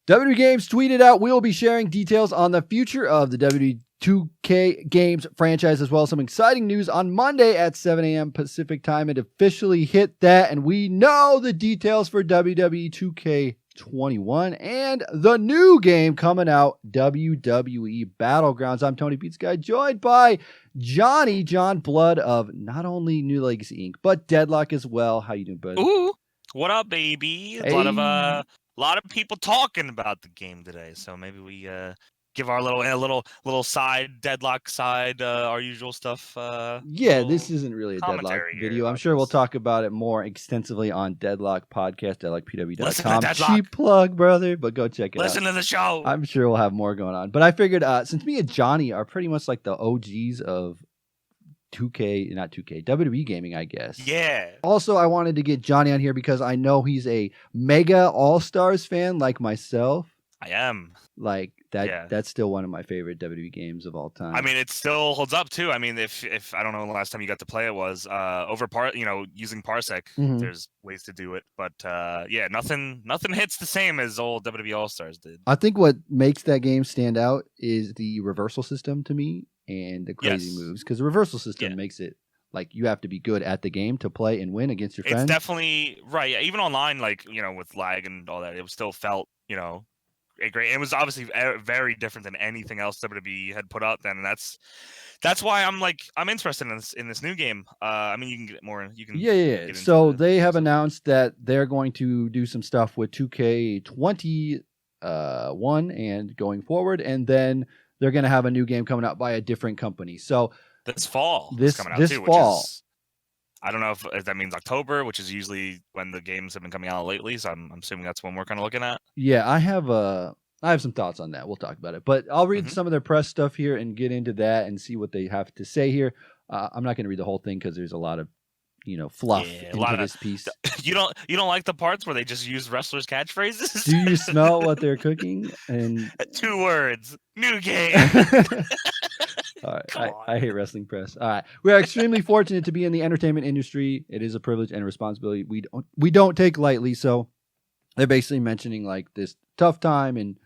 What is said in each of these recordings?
WWE Games tweeted out, we will be sharing details on the future of the WWE 2K Games franchise, as well as some exciting news on Monday at 7 a.m. Pacific time. It officially hit that, and we know the details for WWE 2K21 and the new game coming out, WWE Battlegrounds. I'm TonyPizzaGuy, joined by JohnBlud of not only newLEGACYInc, but Deadlock as well. How you doing, bud? Ooh, what up, baby? Hey. A lot of people talking about the game today, so maybe we give our little side Deadlock side, our usual stuff. Yeah, this isn't really a Deadlock video. I'm sure we'll talk about it more extensively on Deadlock podcast, deadlockpw.com. Cheap plug, brother, but go check it out. Listen to the show. I'm sure we'll have more going on. But I figured since me and Johnny are pretty much like the OGs of WWE gaming, I guess. Yeah. Also, I wanted to get Johnny on here because I know he's a mega All-Stars fan like myself. I am. Like that. Yeah. That's still one of my favorite WWE games of all time. I mean, it still holds up too. I mean, if I don't know the last time you got to play it was using Parsec. Mm-hmm. There's ways to do it, but yeah, nothing hits the same as old WWE All-Stars did. I think what makes that game stand out is the reversal system to me and the crazy moves, because the reversal system makes it like you have to be good at the game to play and win against your friends. It's definitely right. Yeah, even online, like with lag and all that, it still felt great. It was obviously very different than anything else WWE had put out then, and that's why I'm interested in this new game. I mean, you can get more. You can Get so they have announced that they're going to do some stuff with 2K21 and going forward, and then they're going to have a new game coming out by a different company. So this fall, this coming out this too, fall. Which is, I don't know if that means October, which is usually when the games have been coming out lately. So I'm assuming that's when we're kind of looking at. Yeah, I have some thoughts on that. We'll talk about it, but I'll read some of their press stuff here and get into that and see what they have to say here. I'm not going to read the whole thing because there's a lot of fluff into this piece. You don't like the parts where they just use wrestlers' catchphrases? Do you smell what they're cooking? And 2 words, new game. All right, I hate wrestling press. All right, we are extremely fortunate to be in the entertainment industry. It is a privilege and a responsibility we don't take lightly. So they're basically mentioning like this tough time, and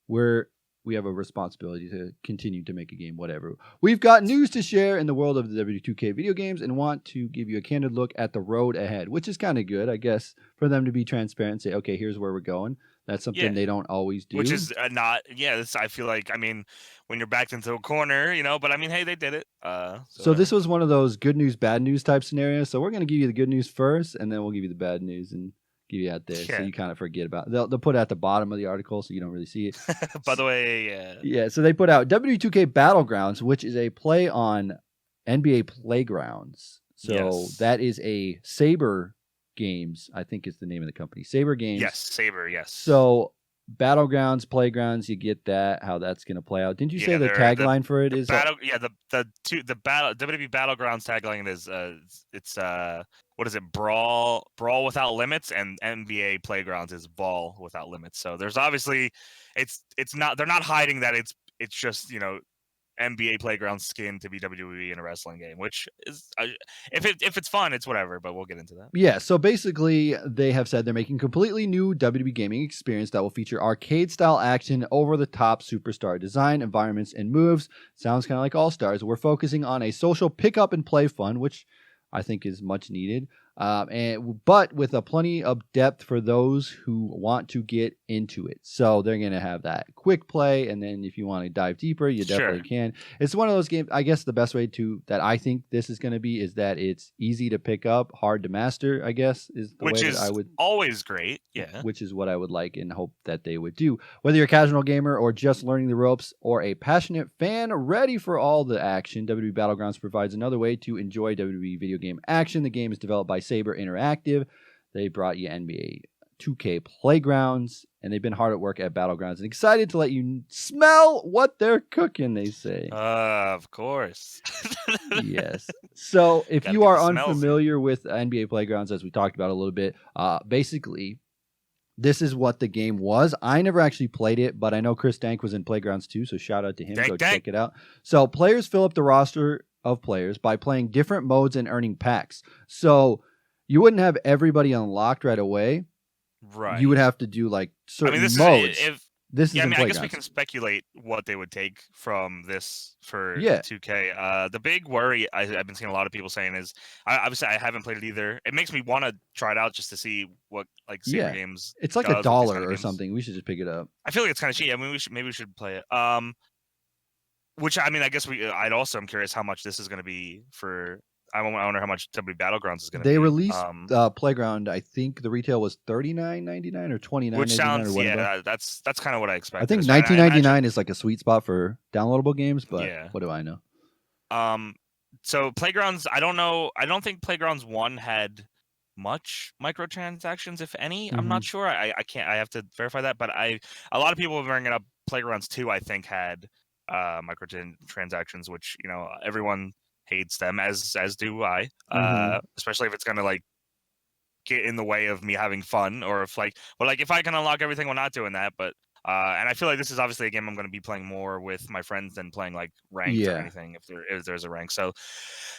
we have a responsibility to continue to make a game, whatever. We've got news to share in the world of the W2K video games and want to give you a candid look at the road ahead, which is kind of good, I guess, for them to be transparent and say, okay, here's where we're going. That's something they don't always do. Which is I feel like, I mean, when you're backed into a corner, but I mean, hey, they did it. So this was one of those good news, bad news type scenarios. So we're going to give you the good news first, and then we'll give you the bad news and give you out there, so you kind of forget about it. They'll put it at the bottom of the article, so you don't really see it. By the way, yeah. So they put out WWE 2K Battlegrounds, which is a play on NBA Playgrounds. So that is a Saber Games, I think is the name of the company. Saber Games. Yes, Saber. Yes. So Battlegrounds, Playgrounds, you get that, how that's going to play out. Didn't you say the tagline for it is the WWE Battlegrounds tagline is it's what is it, brawl without limits, and NBA Playgrounds is ball without limits. So there's obviously it's not, they're not hiding that it's just NBA Playground skin to be WWE in a wrestling game, which is if it's fun, it's whatever, but we'll get into that. Yeah, so basically they have said they're making completely new WWE gaming experience that will feature arcade-style action, over-the-top superstar design, environments, and moves. Sounds kind of like All-Stars. We're focusing on a social pick-up and play fun, which I think is much needed. But with a plenty of depth for those who want to get into it. So they're going to have that quick play, and then if you want to dive deeper, you definitely can. It's one of those games, I guess the best way that I think this is going to be is that it's easy to pick up, hard to master, I guess, is the way that I would. Always great, yeah. Which is what I would like and hope that they would do. Whether you're a casual gamer or just learning the ropes or a passionate fan ready for all the action, WWE Battlegrounds provides another way to enjoy WWE video game action. The game is developed by Saber Interactive. They brought you NBA 2K Playgrounds, and they've been hard at work at Battlegrounds and excited to let you smell what they're cooking, they say. Of course. Yes. So if you are unfamiliar with NBA Playgrounds, as we talked about a little bit, basically this is what the game was. I never actually played it, but I know Chris Dank was in Playgrounds too, so shout out to him. Go check it out. So players fill up the roster of players by playing different modes and earning packs. So you wouldn't have everybody unlocked right away. Right. You would have to do like certain this modes. This is yeah, in I guess we Playgrounds. can speculate what they would take from this for Yeah. 2K. The big worry I've been seeing a lot of people saying is, obviously I haven't played it either. It makes me want to try it out just to see what like Saber Yeah. Games It's like does with these $1 kind of or games. something. We should just pick it up. I feel like it's kind of cheap. I mean, maybe we should play it. Which I mean, I guess I'd also am curious how much this is going to be for. I wonder how much WWE Battlegrounds is going to be. They released Playground. I think the retail was $39.99 or $29.99 which sounds or whatever. that's kind of what I expected. I think $19.99 is like a sweet spot for downloadable games, but what do I know? So Playgrounds, I don't know. I don't think Playgrounds 1 had much microtransactions, if any. I'm not sure. I can't. I have to verify that. But a lot of people are bringing up Playgrounds 2. I think had microtransactions, which everyone hates them, as do I. Especially if it's gonna like get in the way of me having fun, or if if I can unlock everything while not doing that. But and I feel like this is obviously a game I'm going to be playing more with my friends than playing like ranked or anything if there's a rank. So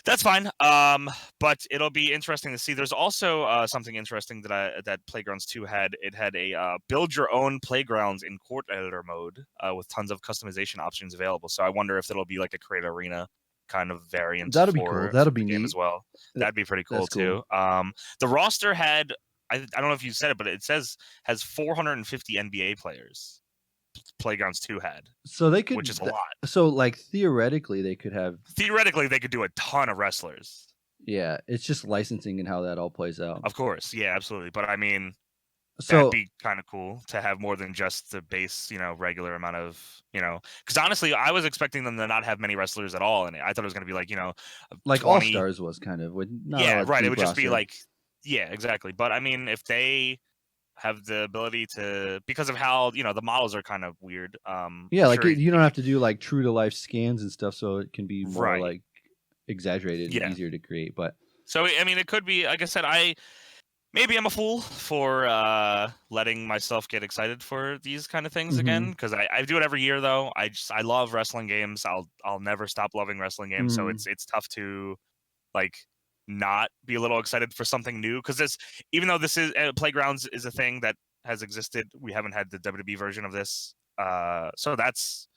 that's fine. But it'll be interesting to see. There's also something interesting that Playgrounds 2 had. It had a build your own playgrounds in court editor mode with tons of customization options available. So I wonder if it'll be like a create arena kind of variant. That'll be cool. That'll be neat as well. That'd be pretty cool too. The roster had. I don't know if you said it, but it says has 450 NBA players. Playgrounds 2 had, so they could, which is a lot. So like theoretically, they could do a ton of wrestlers. Yeah, it's just licensing and how that all plays out. Of course, yeah, absolutely. But I mean, that'd be kind of cool to have more than just the base, regular amount of, because honestly, I was expecting them to not have many wrestlers at all, and I thought it was going to be like, like 20... All Stars was kind of with right. It would just be like. Yeah, exactly. But I mean, if they have the ability to, because of how the models are kind of weird. Like you don't have to do like true to life scans and stuff, so it can be more like exaggerated and easier to create. But so I mean, it could be. Like I said, maybe I'm a fool for letting myself get excited for these kind of things again, because I do it every year though. I love wrestling games. I'll never stop loving wrestling games. So it's tough to like not be a little excited for something new, because even though this is Playgrounds is a thing that has existed, we haven't had the WWE version of this, so that's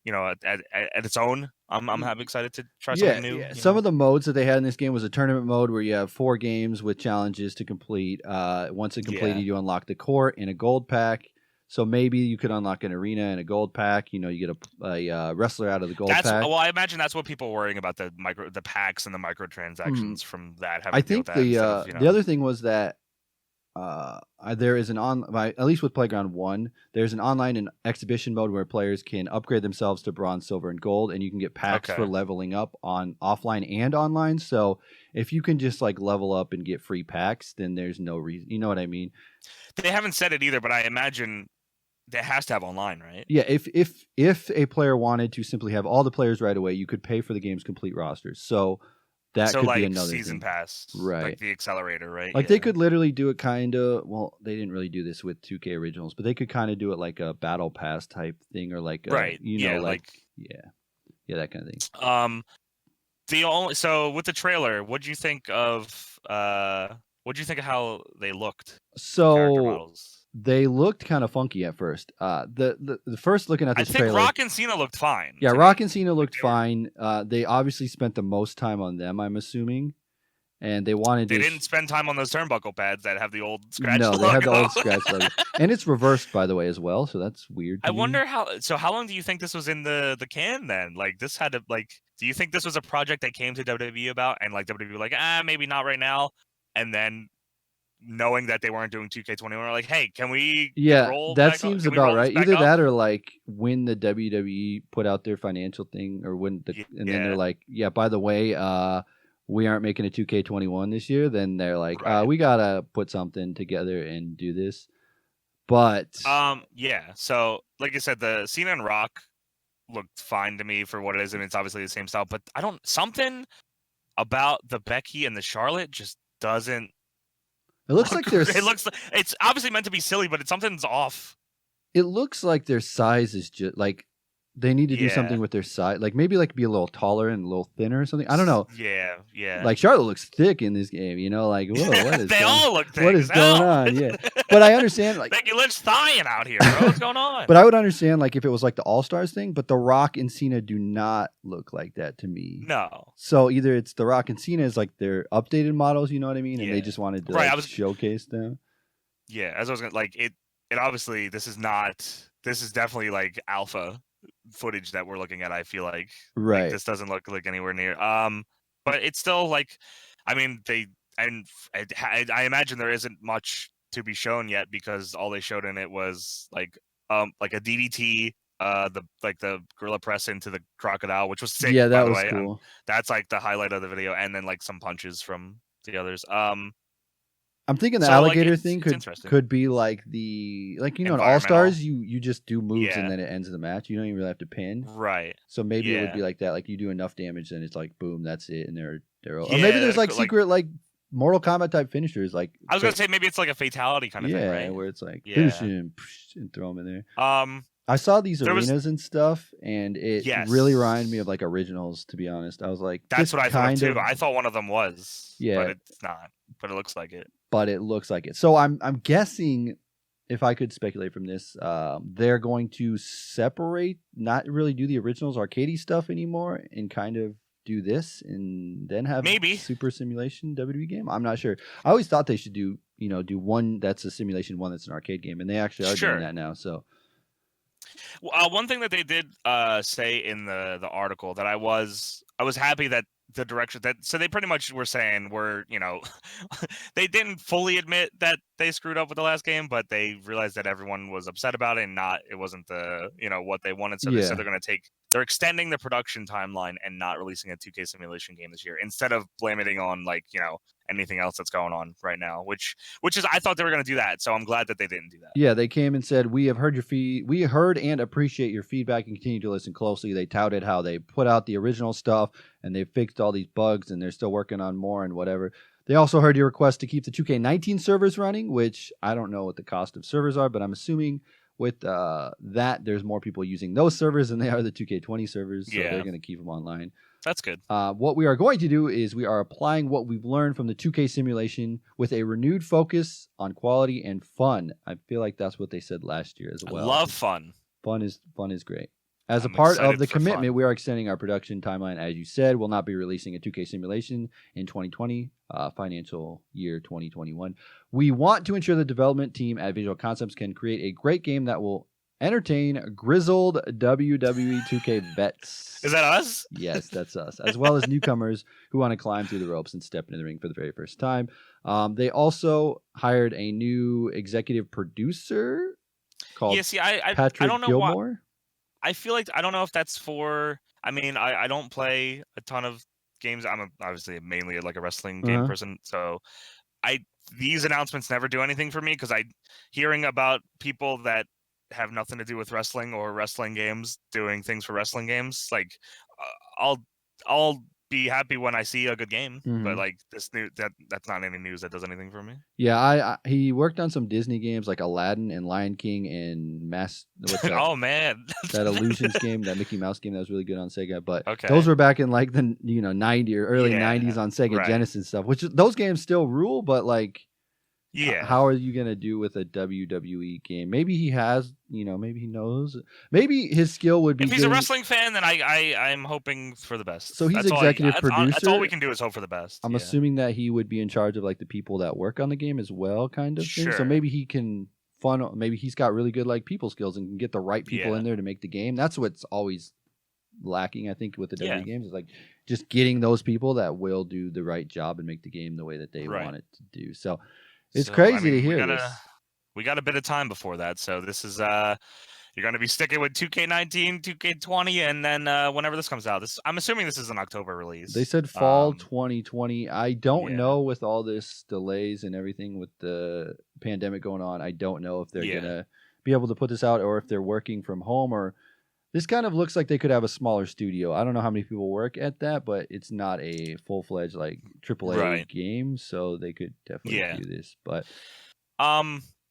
at its own. I'm excited to try something new. Some of the modes that they had in this game was a tournament mode where you have 4 games with challenges to complete. Once it completed, you unlock the court in a gold pack. So maybe you could unlock an arena and a gold pack. You get a wrestler out of the gold pack. Well, I imagine that's what people were worrying about, the packs and the microtransactions from that. I think the other thing was that there is at least with Playground 1, there's an online and exhibition mode where players can upgrade themselves to bronze, silver, and gold, and you can get packs for leveling up on offline and online. So if you can just like level up and get free packs, then there's no reason. You know what I mean? They haven't said it either, but I imagine that has to have online, right? Yeah, if a player wanted to simply have all the players right away, you could pay for the game's complete rosters. So that could be another season thing. Pass, right? Like the accelerator, right? Like they could literally do it kind of. Well, they didn't really do this with 2K Originals, but they could kind of do it like a battle pass type thing, or like that kind of thing. So with the trailer, what do you think of how they looked? So they looked kind of funky at first. The first looking at this trailer, I think Rock and Cena looked fine. Yeah, Rock and Cena looked fine. They obviously spent the most time on them, I'm assuming, and they wanted. They didn't spend time on those turnbuckle pads that have the old scratch. No, they have the old scratch logo, and it's reversed, by the way, as well. So that's weird. I wonder how. So how long do you think this was in the can then? Like this had to Do you think this was a project they came to WWE about, and like WWE were like, maybe not right now, and then knowing that they weren't doing 2K21, we're like, hey, can we roll that back seems about right. Either that or like when the WWE put out their financial thing, or when and then they're like, by the way, we aren't making a 2K21 this year. Then they're like, we gotta put something together and do this. But so like I said, the Cena and Rock looked fine to me for what it is, and it's obviously the same style, but something about the Becky and the Charlotte just doesn't. It looks like it's obviously meant to be silly, but something's off. It looks like their size is just like They need to do something with their side, like maybe like be a little taller and a little thinner or something. I don't know. Yeah. Like Charlotte looks thick in this game, you know. Like whoa, what is they all look thick. What is going on? Yeah, but I understand. Like Becky Lynch thawing out here, bro. What's going on? But I would understand like if it was like the All Stars thing. But The Rock and Cena do not look like that to me. No. So either it's The Rock and Cena is like their updated models, you know what I mean, and they just wanted to like, showcase them. Yeah, as I was gonna like it. It obviously this is definitely like alpha footage that we're looking at. I feel like this doesn't look like anywhere near. But it's still like, I mean, I imagine there isn't much to be shown yet because all they showed in it was like a DDT, the gorilla press into the crocodile, which was sick. Yeah, that by the was way. cool. That's like the highlight of the video, and then like some punches from the others. I'm thinking the alligator thing could be like in All Stars you just do moves and then it ends the match. You don't even really have to pin. Right. So maybe it would be like that. Like you do enough damage and it's like boom, that's it, and they're or maybe there's like secret like Mortal Kombat type finishers. Like I was gonna say maybe it's like a fatality kind of thing, right? Where it's like finish him and throw him in there. I saw these arenas and stuff, and it really reminded me of like originals. To be honest, I was like, that's what I thought too. I thought one of them was, but it's not. But it looks like it. So I'm guessing, if I could speculate from this, they're going to separate, not really do the originals arcadey stuff anymore, and kind of do this, and then have maybe Super Simulation WWE game. I'm not sure. I always thought they should do one that's a simulation, one that's an arcade game, and they actually are doing that now. So. One thing that they did say in the article that I was happy that the direction so they pretty much were saying they didn't fully admit that they screwed up with the last game, but they realized that everyone was upset about it and it wasn't the what they wanted. So they said they're extending the production timeline and not releasing a 2K simulation game this year instead of blaming it on anything else that's going on right now, which is I thought they were going to do that, so I'm glad that they didn't do that. Yeah, they came and said, we heard and appreciate your feedback and continue to listen closely. They touted how they put out the original stuff and they fixed all these bugs and they're still working on more and whatever. They also heard your request to keep the 2K19 servers running, which I don't know what the cost of servers are, but I'm assuming with that there's more people using those servers than they are the 2K20 servers, so they're going to keep them online. That's good. What we are going to do is we are applying what we've learned from the 2K simulation with a renewed focus on quality and fun. I feel like that's what they said last year as well. I love fun. Fun is great. As a part of the commitment, we are extending our production timeline. As you said, we'll not be releasing a 2K simulation in 2020, financial year 2021. We want to ensure the development team at Visual Concepts can create a great game that will entertain grizzled WWE 2K vets. Is that us? Yes, that's us. As well as newcomers who want to climb through the ropes and step into the ring for the very first time. They also hired a new executive producer called Patrick I don't know Gilmore. Why. I feel like I don't know if that's for. I mean, I don't play a ton of games. I'm obviously mainly like a wrestling game person, so these announcements never do anything for me because hearing about people that have nothing to do with wrestling or wrestling games doing things for wrestling games, like I'll be happy when I see a good game, but like this that's not any news that does anything for me. Yeah, he worked on some Disney games like Aladdin and Lion King and oh man, that Illusions game, that Mickey Mouse game that was really good on Sega. But those were back in like the 90s or early 90s on Sega Genesis stuff, which those games still rule, but like. Yeah, how are you gonna do with a WWE game? Maybe he has, maybe he knows. Maybe his skill would be. If he's a wrestling fan, then I'm hoping for the best. So he's executive producer. That's all we can do is hope for the best. I'm assuming that he would be in charge of like the people that work on the game as well, kind of thing. So maybe he can maybe he's got really good like people skills and can get the right people in there to make the game. That's what's always lacking, I think, with the WWE games is like just getting those people that will do the right job and make the game the way that they want it to do. So. It's crazy to hear this. We got a bit of time before that, so this is you're going to be sticking with 2K19, 2K20, and then whenever this comes out. I'm assuming this is an October release. They said fall 2020. I don't know with all this delays and everything with the pandemic going on. I don't know if they're going to be able to put this out or if they're working from home or. This kind of looks like they could have a smaller studio. I don't know how many people work at that, but it's not a full-fledged like AAA game, so they could definitely do this. But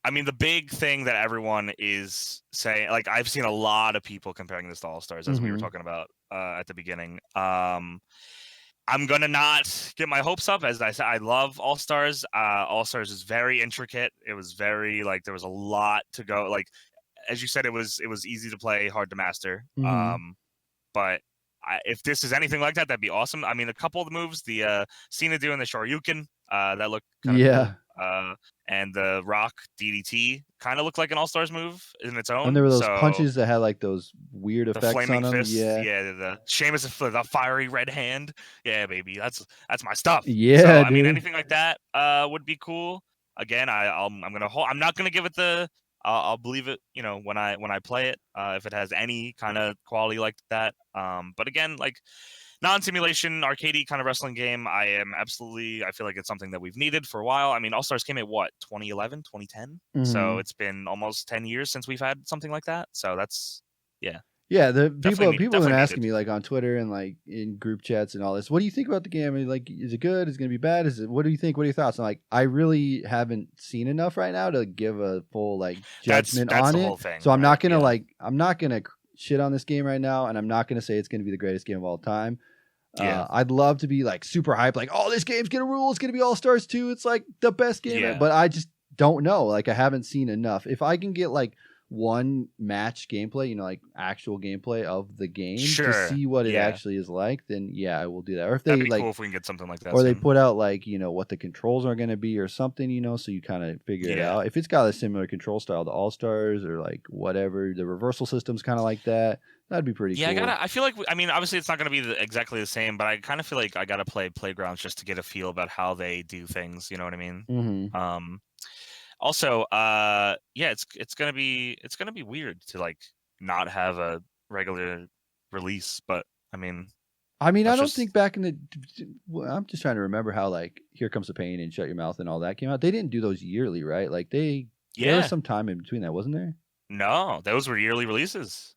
I mean, the big thing that everyone is saying, like I've seen a lot of people comparing this to All Stars, as we were talking about at the beginning. I'm gonna not get my hopes up. As I said, I love All Stars. All Stars is very intricate. It was very like there was a lot to go. Like as you said, it was easy to play, hard to master. But if this is anything like that, that'd be awesome. I mean, a couple of the moves, the Cena doing the Shoryuken, that looked kind of cool. And the Rock DDT kind of looked like an All Stars move in its own. And there were those punches that had like those weird the effects flaming on them. fist, the Sheamus, the fiery red hand. Yeah, baby, that's my stuff. Yeah, so, dude. I mean, anything like that would be cool. Again, I'm gonna hold. I'm not gonna give it the. I'll believe it, when I play it, if it has any kind of quality like that. But again, like non-simulation, arcadey kind of wrestling game, I feel like it's something that we've needed for a while. I mean, All Stars came in, 2011, 2010? So it's been almost 10 years since we've had something like that. So that's, yeah. Yeah, the people have been asking needed. me like on Twitter and like in group chats and all this. What do you think about the game? I mean, like, is it good? Is it gonna be bad? What do you think? What are your thoughts? I'm like, I really haven't seen enough right now to give a full like judgment that's on the it. whole thing, so I'm not gonna I'm not gonna shit on this game right now, and I'm not gonna say it's gonna be the greatest game of all time. Yeah. I'd love to be like super hyped, like, oh, this game's gonna rule. It's gonna be All Stars 2. It's like the best game, but I just don't know. Like, I haven't seen enough. If I can get like one match gameplay, like actual gameplay of the game to see what it actually is like, then yeah, I will do that. Or if they that'd be like, cool if we can get something like that. Or soon. they put out like what the controls are going to be or something, so you kind of figure it out. If it's got a similar control style to All Stars or like whatever, the reversal system's kind of like that. That'd be pretty cool. I feel like, I mean, obviously it's not going to be exactly the same, but I kind of feel like I got to play Playgrounds just to get a feel about how they do things. You know what I mean? Also, it's gonna be weird to like not have a regular release, but I mean, I don't think back in the. I'm just trying to remember how like Here Comes the Pain and Shut Your Mouth and all that came out. They didn't do those yearly, right? Like there was some time in between that, wasn't there? No, those were yearly releases.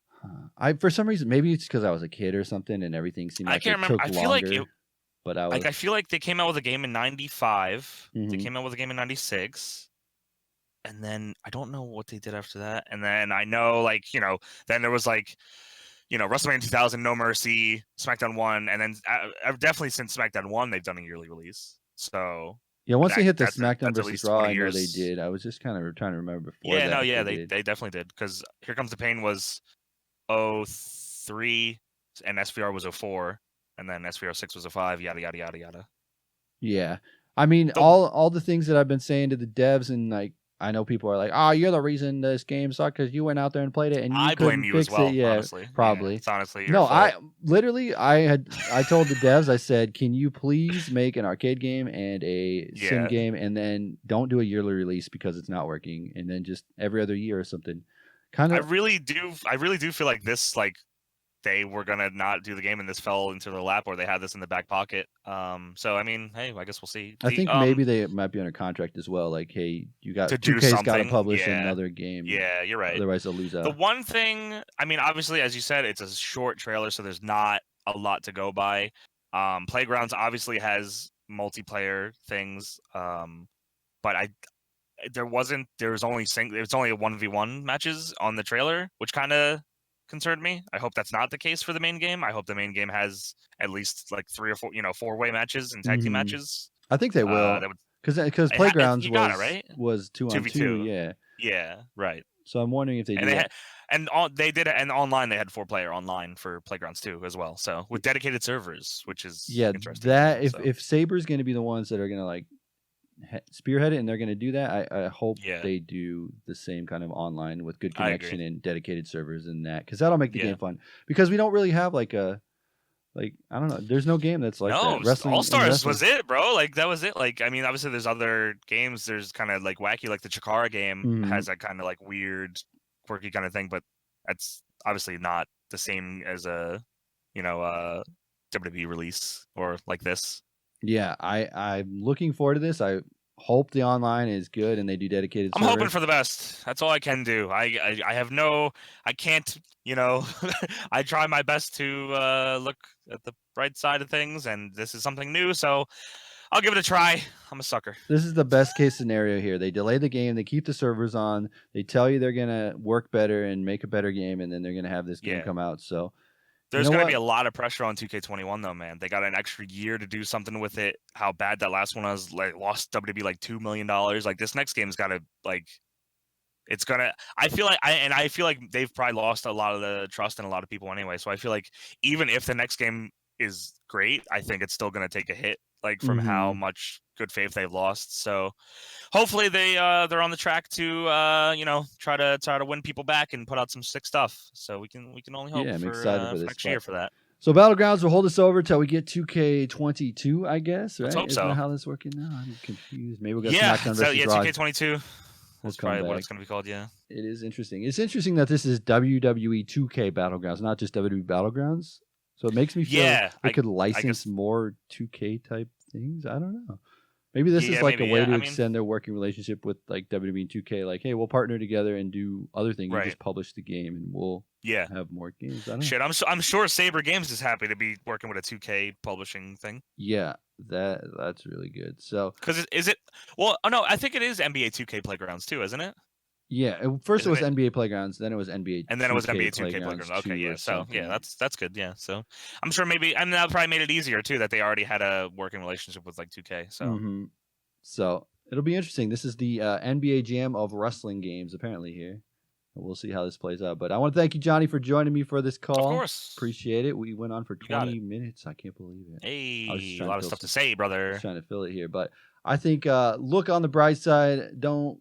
For some reason, maybe it's because I was a kid or something, and everything seemed like it took longer. But I feel like they came out with a game in '95. They came out with a game in '96. And then I don't know what they did after that. And then I know, like, then there was like, WrestleMania 2000, No Mercy, SmackDown 1, and then definitely since SmackDown 1, they've done a yearly release. So yeah, once they hit the SmackDown versus Raw, I know they did. I was just kind of trying to remember before. Yeah, they definitely did, because Here Comes the Pain was 03, and SVR was 04, and then SVR 6 was 05, yada yada yada yada. Yeah, I mean, all the things that I've been saying to the devs, and like, I know people are like, "Oh, you're the reason this game sucked because you went out there and played it, and you couldn't fix it." Yeah, honestly. probably. Yeah, it's honestly your no. fault. I told the devs, I said, "Can you please make an arcade game and a sim game, and then don't do a yearly release because it's not working, and then just every other year or something." Kind of. I really do feel like this, like, they were gonna not do the game and this fell into their lap, or they had this in the back pocket. So I mean, hey, I guess we'll see. I think maybe they might be under contract as well. Like, hey, you got 2K's got to publish another game. Yeah, you're right. Otherwise, they'll lose out. The one thing, I mean, obviously, as you said, it's a short trailer, so there's not a lot to go by. Playgrounds obviously has multiplayer things, but there was only a 1v1 matches on the trailer, which kind of concerned me. I hope that's not the case for the main game. I hope the main game has at least like 3 or 4, 4-way matches and tag team matches. I think they will, because Playgrounds was 2-on-2. Yeah, right. So I'm wondering if they do that. They did it, and online they had 4-player online for Playgrounds 2 as well. So with dedicated servers, which is interesting. That if Saber's going to be the ones that are going to like spearhead it, and they're going to do that, I hope they do the same kind of online with good connection and dedicated servers and that, because that'll make the game fun. Because we don't really have like a I don't know. There's no game that's like that. Wrestling, All Stars was it, bro. Like that was it. Like, I mean, obviously there's other games. There's kind of like wacky, like the Chikara game has that kind of like weird, quirky kind of thing, but that's obviously not the same as a WWE release or like this. Yeah, I'm looking forward to this. I hope the online is good and they do dedicated servers. I'm hoping for the best. That's all I can do. I can't, I try my best to look at the bright side of things, and this is something new, so I'll give it a try. I'm a sucker. This is the best case scenario here. They delay the game. They keep the servers on. They tell you they're going to work better and make a better game, and then they're going to have this game come out. So there's going to be a lot of pressure on 2K21, though, man. They got an extra year to do something with it. How bad that last one was. Like, lost WWE like $2 million. Like, this next game's got to, like, it's going to – I feel like they've probably lost a lot of the trust in a lot of people anyway. So I feel like even if the next game is great, I think it's still going to take a hit, like, from how much good faith they've lost. So hopefully they're on the track to try to win people back and put out some sick stuff. So we can only hope I'm for excited for this next year for that. So Battlegrounds will hold us over till we get 2K22, I guess, right? Let's hope so. Isn't that how this is working now? I'm confused. Maybe we'll get SmackDown versus Raw. 2K22. That's probably what it's going to be called, yeah. It is interesting. It's interesting that this is WWE 2K Battlegrounds, not just WWE Battlegrounds. So it makes me feel they could license more 2K type things. I don't know. Maybe this is like a way to extend their working relationship with like WWE and 2K. Like, hey, we'll partner together and do other things. You just publish the game and we'll have more games. I don't know. I'm sure Saber Games is happy to be working with a 2K publishing thing. Yeah, that's really good. So because is it? Well, oh no, I think it is NBA 2K Playgrounds too, isn't it? Yeah, first it was NBA Playgrounds, then it was NBA, and then it was NBA 2K Playgrounds. Okay, yeah, so that's good. Yeah, so I'm sure and that probably made it easier too that they already had a working relationship with like 2K. So, so it'll be interesting. This is the NBA Jam of wrestling games apparently here. We'll see how this plays out. But I want to thank you, Johnny, for joining me for this call. Of course, appreciate it. We went on for 20 minutes. I can't believe it. Hey, a lot of stuff to say, brother. I was trying to fill it here, but I think look on the bright side. Don't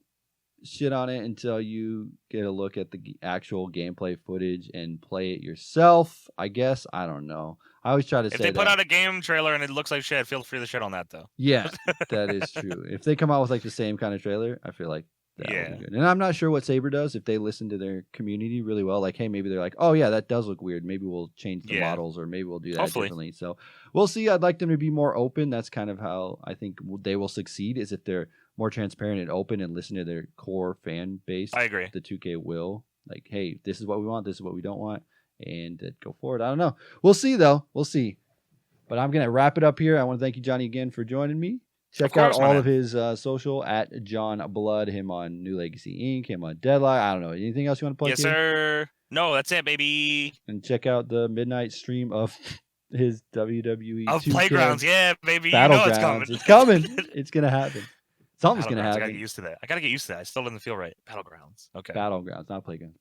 shit on it until you get a look at the actual gameplay footage and play it yourself. I guess I don't know. I always try to say if they put out a game trailer and it looks like shit, feel free to shit on that though. Yeah, that is true. If they come out with like the same kind of trailer, I feel like that would be good. And I'm not sure what Saber does if they listen to their community really well. Like, hey, maybe they're like, oh yeah, that does look weird. Maybe we'll change the models or maybe we'll do that differently. So we'll see. I'd like them to be more open. That's kind of how I think they will succeed. Is if they're more transparent and open and listen to their core fan base. I agree. The 2K will like, hey, this is what we want. This is what we don't want, and go forward. I don't know. We'll see though. We'll see. But I'm gonna wrap it up here. I want to thank you, Johnny, again for joining me. Check out all of his social at JohnBlud. Him on New Legacy Inc. Him on Deadline. I don't know. Anything else you want to plug? Yes, sir. No, that's it, baby. And check out the midnight stream of his WWE of 2K Playgrounds. Yeah, baby. You know it's coming. It's coming. It's gonna happen. Something's gonna happen. I gotta get used to that. I still doesn't feel right. Battlegrounds. Okay. Battlegrounds, not Playgrounds.